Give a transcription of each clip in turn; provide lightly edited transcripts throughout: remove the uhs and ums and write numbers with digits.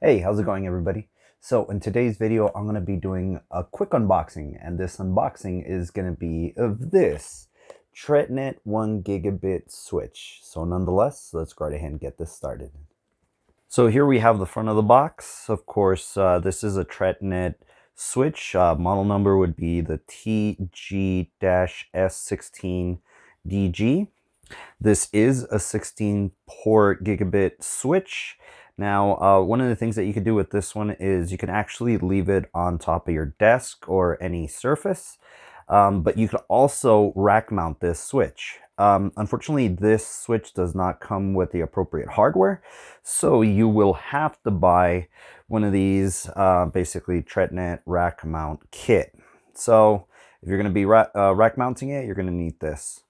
Hey, how's it going, everybody? So in today's video, I'm going to be doing a quick unboxing, and this unboxing is going to be of this TRENDnet 1 gigabit switch. So nonetheless, let's go right ahead and get this started. So here we have the front of the box. Of course, this is a TRENDnet switch. Model number would be the TG-S16DG. This is a 16-port gigabit switch. Now, one of the things that you can do with this one is you can actually leave it on top of your desk or any surface, but you can also rack mount this switch. Unfortunately, this switch does not come with the appropriate hardware, so you will have to buy one of these basically TRENDnet rack mount kit. So if you're going to be rack mounting it, you're going to need this.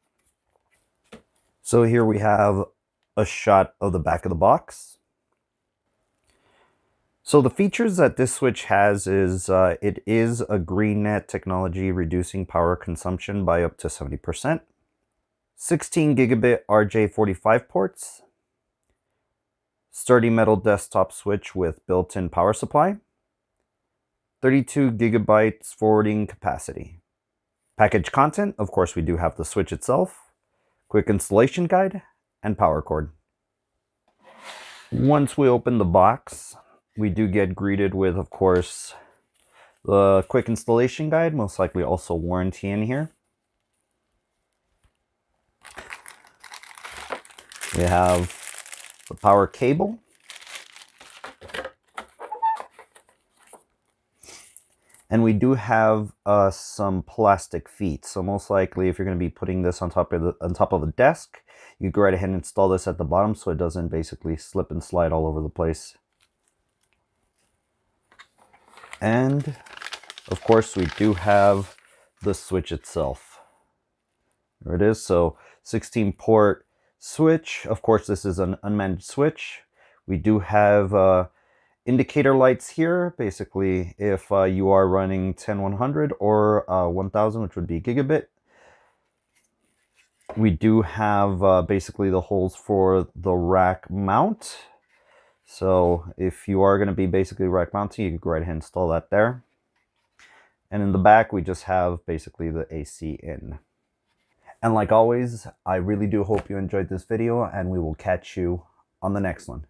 So here we have a shot of the back of the box. So the features that this switch has is it is a GREENnet technology, reducing power consumption by up to 70%. 16 gigabit RJ45 ports. Sturdy metal desktop switch with built-in power supply. 32 gigabytes forwarding capacity. Package content, of course we do have the switch itself, quick installation guide, and power cord. Once we open the box, we do get greeted with, of course, the quick installation guide, most likely also warranty in here. We have the power cable. And we do have some plastic feet. So most likely if you're going to be putting this on top of a desk, you go right ahead and install this at the bottom so it doesn't basically slip and slide all over the place. And of course we do have the switch itself. There it is. So 16-port switch. Of course this is an unmanaged switch. We do have indicator lights here, basically if you are running 10100 or 1000, which would be gigabit. We do have basically the holes for the rack mount. So if you are going to be basically rack mounting, you can go right ahead and install that there. And in the back, we just have basically the AC in. And like always, I really do hope you enjoyed this video, and we will catch you on the next one.